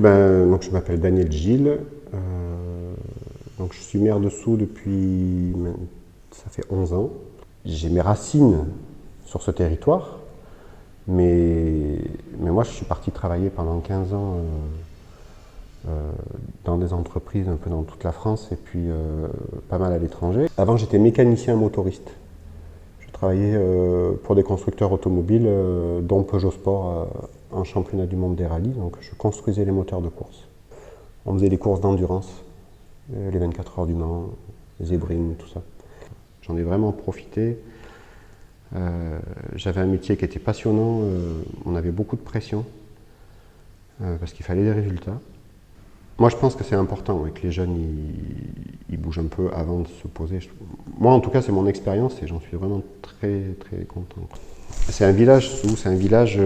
Donc je m'appelle Daniel Gilles, donc je suis maire de Soult depuis, ça fait 11 ans. J'ai mes racines sur ce territoire, mais moi je suis parti travailler pendant 15 ans dans des entreprises un peu dans toute la France et puis pas mal à l'étranger. Avant j'étais mécanicien motoriste. Je travaillais pour des constructeurs automobiles, dont Peugeot Sport en championnat du monde des rallyes, donc je construisais les moteurs de course. On faisait des courses d'endurance, les 24 heures du Mans, les Zébrines, tout ça. J'en ai vraiment profité. J'avais un métier qui était passionnant, on avait beaucoup de pression, parce qu'il fallait des résultats. Moi je pense que c'est important que les jeunes ils bougent un peu avant de se poser. Moi en tout cas c'est mon expérience et j'en suis vraiment très très content. C'est un village, Soult, c'est un village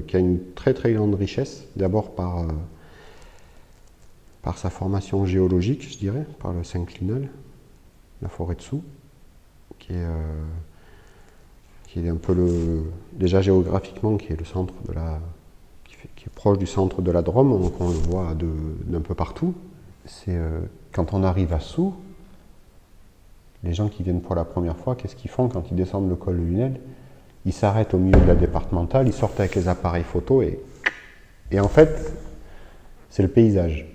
qui a une très très grande richesse, d'abord par sa formation géologique, je dirais, par le synclinal, la forêt de Soult, qui est un peu déjà géographiquement, qui est le centre de qui est proche du centre de la Drôme, donc on le voit d'un peu partout. Quand on arrive à Soult, les gens qui viennent pour la première fois, qu'est-ce qu'ils font quand ils descendent le col de Lunel? Ils s'arrêtent au milieu de la départementale, ils sortent avec les appareils photo et en fait, c'est le paysage.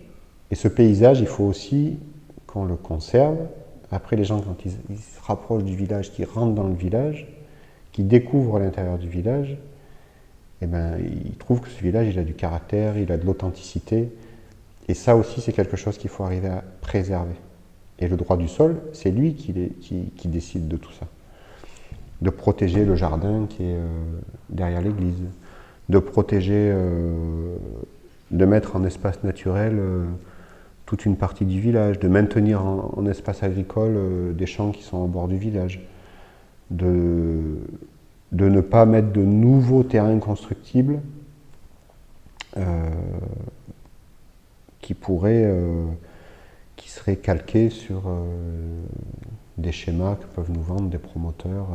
Et ce paysage, il faut aussi qu'on le conserve. Après, les gens, quand ils se rapprochent du village, qu'ils rentrent dans le village, qu'ils découvrent l'intérieur du village, eh ben, ils trouvent que ce village, il a du caractère, il a de l'authenticité. Et ça aussi, c'est quelque chose qu'il faut arriver à préserver. Et le droit du sol, c'est lui qui décide de tout ça. De protéger le jardin qui est derrière l'église, de protéger, de mettre en espace naturel toute une partie du village, de maintenir en espace agricole des champs qui sont au bord du village, de ne pas mettre de nouveaux terrains constructibles qui seraient calqués sur des schémas que peuvent nous vendre des promoteurs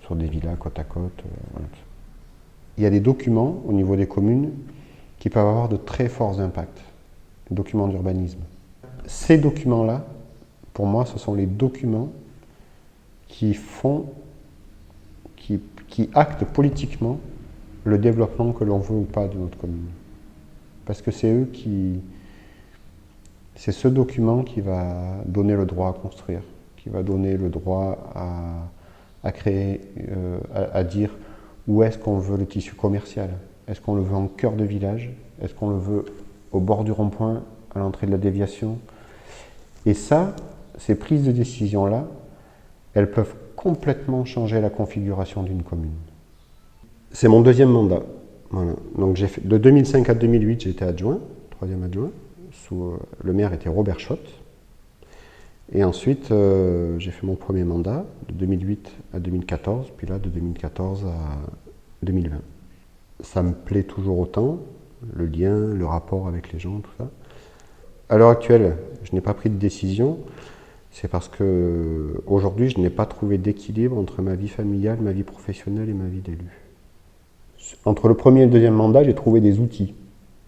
sur des villas côte à côte. Voilà. Il y a des documents au niveau des communes qui peuvent avoir de très forts impacts, les documents d'urbanisme. Ces documents-là, pour moi, ce sont les documents qui actent politiquement le développement que l'on veut ou pas de notre commune. Parce que c'est ce document qui va donner le droit à construire, qui va donner le droit à créer, à dire où est-ce qu'on veut le tissu commercial. Est-ce qu'on le veut en cœur de village? Est-ce qu'on le veut au bord du rond-point, à l'entrée de la déviation? Et ça, ces prises de décision-là, elles peuvent complètement changer la configuration d'une commune. C'est mon deuxième mandat. Voilà. Donc de 2005 à 2008, j'étais adjoint, troisième adjoint. Le maire était Robert Schott. Et ensuite, j'ai fait mon premier mandat de 2008 à 2014, puis là de 2014 à 2020. Ça me plaît toujours autant, le lien, le rapport avec les gens, tout ça. À l'heure actuelle, je n'ai pas pris de décision. C'est parce que aujourd'hui, je n'ai pas trouvé d'équilibre entre ma vie familiale, ma vie professionnelle et ma vie d'élu. Entre le premier et le deuxième mandat, j'ai trouvé des outils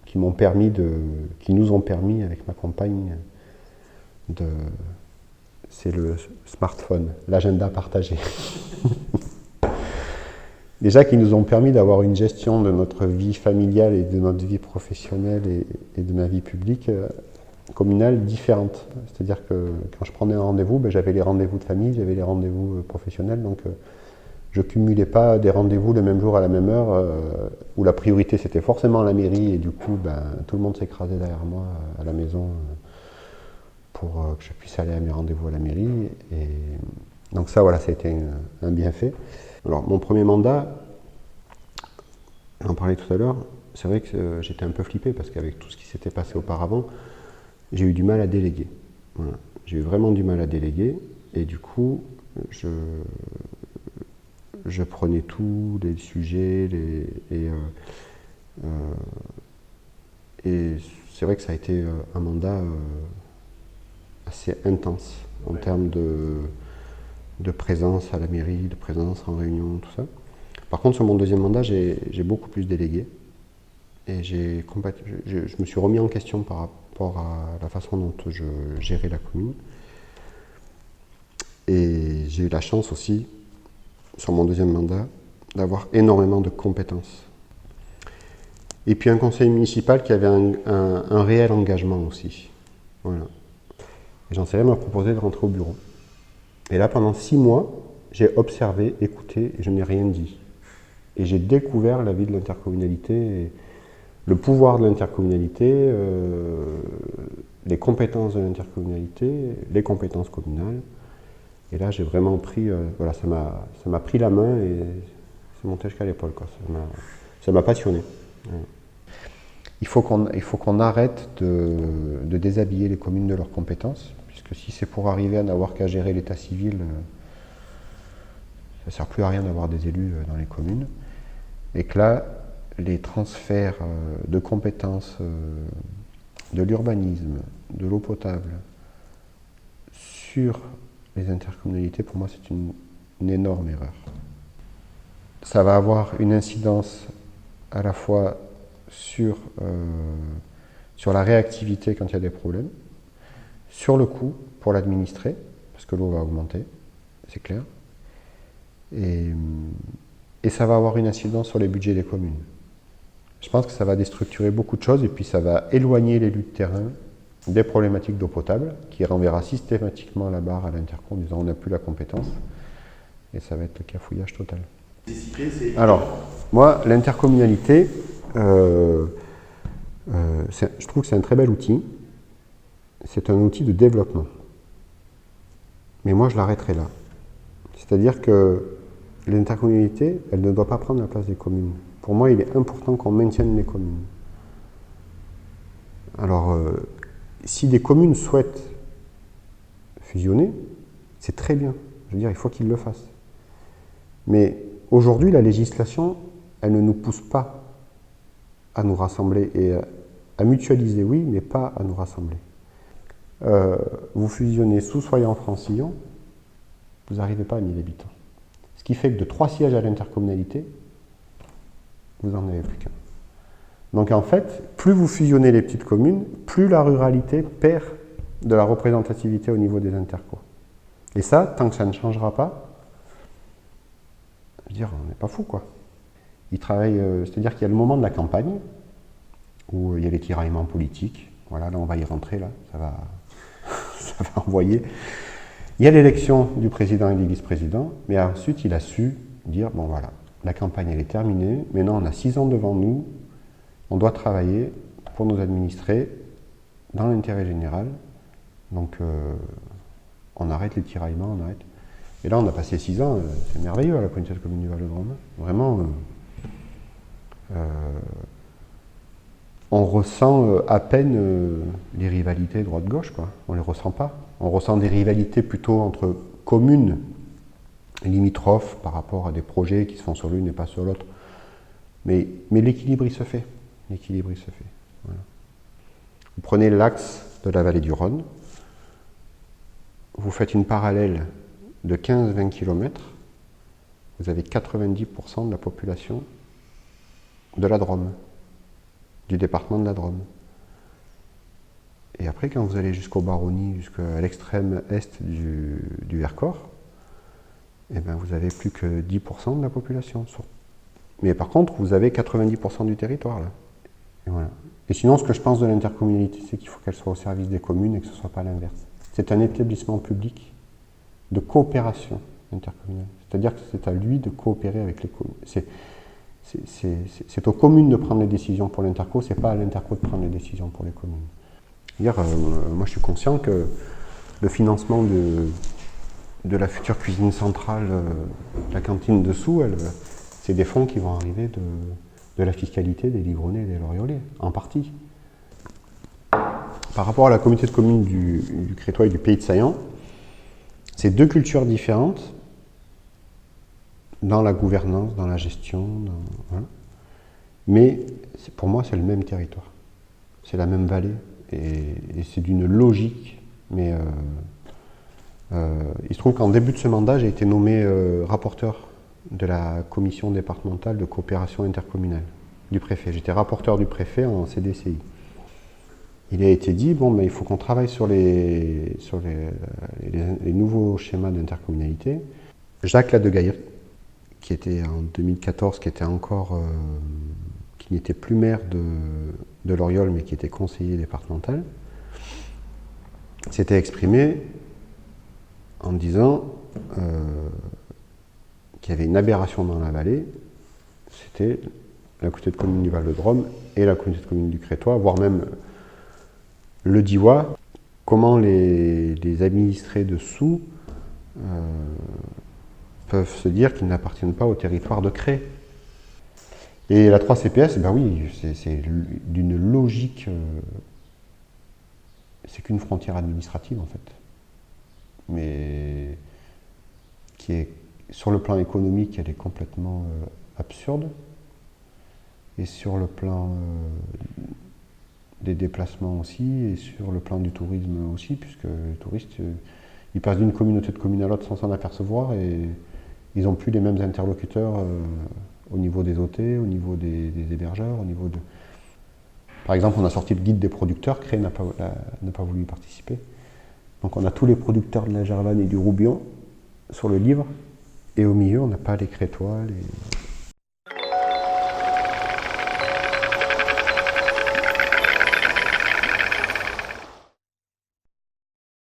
qui nous ont permis, avec ma compagne, c'est le smartphone, l'agenda partagé. Déjà qui nous ont permis d'avoir une gestion de notre vie familiale et de notre vie professionnelle et de ma vie publique communale différente. C'est-à-dire que quand je prenais un rendez-vous, j'avais les rendez-vous de famille, j'avais les rendez-vous professionnels, donc je ne cumulais pas des rendez-vous le même jour à la même heure, où la priorité c'était forcément la mairie, et du coup tout le monde s'écrasait derrière moi à la maison pour que je puisse aller à mes rendez-vous à la mairie. Et donc ça, voilà, ça a été un bienfait. Alors mon premier mandat, j'en parlais tout à l'heure, c'est vrai que j'étais un peu flippé parce qu'avec tout ce qui s'était passé auparavant, j'ai eu du mal à déléguer. Voilà. J'ai eu vraiment du mal à déléguer et du coup, je prenais tous les sujets et c'est vrai que ça a été un mandat assez intense en termes de présence à la mairie, de présence en réunion, tout ça. Par contre, sur mon deuxième mandat, j'ai beaucoup plus délégué. Et je me suis remis en question par rapport à la façon dont je gérais la commune. Et j'ai eu la chance aussi, sur mon deuxième mandat, d'avoir énormément de compétences. Et puis un conseil municipal qui avait un réel engagement aussi. Voilà. Et Jean-Célèbre m'a proposé de rentrer au bureau. Et là, pendant 6 mois, j'ai observé, écouté, et je n'ai rien dit. Et j'ai découvert la vie de l'intercommunalité, le pouvoir de l'intercommunalité, les compétences de l'intercommunalité, les compétences communales. Et là, j'ai vraiment pris, voilà, ça m'a pris la main et c'est monté jusqu'à l'épaule, quoi. Ça m'a passionné. Ouais. Il faut qu'on arrête de déshabiller les communes de leurs compétences, puisque si c'est pour arriver à n'avoir qu'à gérer l'état civil, ça ne sert plus à rien d'avoir des élus dans les communes. Et que là, les transferts de compétences de l'urbanisme, de l'eau potable, sur les intercommunalités, pour moi, c'est une énorme erreur. Ça va avoir une incidence à la fois sur la réactivité quand il y a des problèmes, sur le coût pour l'administrer, parce que l'eau va augmenter, c'est clair, et ça va avoir une incidence sur les budgets des communes. Je pense que ça va déstructurer beaucoup de choses et puis ça va éloigner l'élu de terrain des problématiques d'eau potable, qui renverra systématiquement la barre à l'intercom en disant on n'a plus la compétence, et ça va être le cafouillage total. Alors, moi, l'intercommunalité, je trouve que c'est un très bel outil. C'est un outil de développement. Mais moi, je l'arrêterai là. C'est-à-dire que l'intercommunalité, elle ne doit pas prendre la place des communes. Pour moi, il est important qu'on maintienne les communes. Alors, si des communes souhaitent fusionner, c'est très bien. Je veux dire, il faut qu'ils le fassent. Mais aujourd'hui, la législation, elle ne nous pousse pas à nous rassembler et à mutualiser, oui, mais pas à nous rassembler. Vous fusionnez Soussoyant en Francillon, vous n'arrivez pas à 1000 habitants. Ce qui fait que de 3 sièges à l'intercommunalité, vous n'en avez plus qu'un. Donc en fait, plus vous fusionnez les petites communes, plus la ruralité perd de la représentativité au niveau des intercos. Et ça, tant que ça ne changera pas, je veux dire, on n'est pas fou, quoi. Ils travaillent, c'est-à-dire qu'il y a le moment de la campagne, où il y a les tiraillements politiques. Voilà, là on va y rentrer, là, ça va envoyer. Il y a l'élection du président et des vice-présidents, mais ensuite il a su dire, bon voilà, la campagne elle est terminée, maintenant on a 6 ans devant nous, on doit travailler pour nos administrés dans l'intérêt général, donc on arrête les tiraillements, on arrête. Et là on a passé 6 ans, c'est merveilleux à la Communauté de commune du Val-de-Drôme, vraiment. On ressent à peine les rivalités droite-gauche, quoi. On ne les ressent pas. On ressent des rivalités plutôt entre communes limitrophes par rapport à des projets qui se font sur l'une et pas sur l'autre. Mais l'équilibre, il se fait. L'équilibre, il se fait. Voilà. Vous prenez l'axe de la vallée du Rhône, vous faites une parallèle de 15-20 km, vous avez 90% de la population de la Drôme, du département de la Drôme. Et après, quand vous allez jusqu'aux Baronnies, jusqu'à l'extrême est du Vercors, eh ben, vous avez plus que 10% de la population. Mais par contre, vous avez 90% du territoire, là. Et voilà. Et sinon, ce que je pense de l'intercommunalité, c'est qu'il faut qu'elle soit au service des communes et que ce ne soit pas l'inverse. C'est un établissement public de coopération intercommunale. C'est-à-dire que c'est à lui de coopérer avec les communes. C'est aux communes de prendre les décisions pour l'interco, c'est pas à l'interco de prendre les décisions pour les communes. Moi je suis conscient que le financement de la future cuisine centrale, la cantine dessous, c'est des fonds qui vont arriver de la fiscalité des Livronnais et des Loriolais, en partie. Par rapport à la communauté de communes du Crétois et du Pays de Saillant, c'est 2 cultures différentes dans la gouvernance, dans la gestion, voilà. Mais pour moi c'est le même territoire, c'est la même vallée et c'est d'une logique, mais il se trouve qu'en début de ce mandat j'ai été nommé rapporteur de la commission départementale de coopération intercommunale. du préfet. J'étais rapporteur du préfet en CDCI. Il a été dit, bon, mais il faut qu'on travaille sur les nouveaux schémas d'intercommunalité. Jacques Ladegaillerie, qui était en 2014, qui n'était plus maire de Loriol, mais qui était conseiller départemental, s'était exprimé en disant qu'il y avait une aberration dans la vallée, c'était la communauté de communes du Val-de-Drôme et la communauté de communes du Crétois, voire même le Diois. Comment les administrés dessous peuvent se dire qu'ils n'appartiennent pas au territoire de Cré. Et la 3CPS, ben oui, c'est d'une logique, c'est qu'une frontière administrative en fait, mais qui est, sur le plan économique, elle est complètement absurde, et sur le plan des déplacements aussi, et sur le plan du tourisme aussi, puisque les touristes, ils passent d'une communauté de communes à l'autre sans s'en apercevoir, et ils n'ont plus les mêmes interlocuteurs au niveau des hôtels, au niveau des hébergeurs, au niveau de... Par exemple, on a sorti le guide des producteurs, Cré n'a pas voulu y participer. Donc on a tous les producteurs de la Gervanne et du Roubion sur le livre, et au milieu, on n'a pas les Crétois,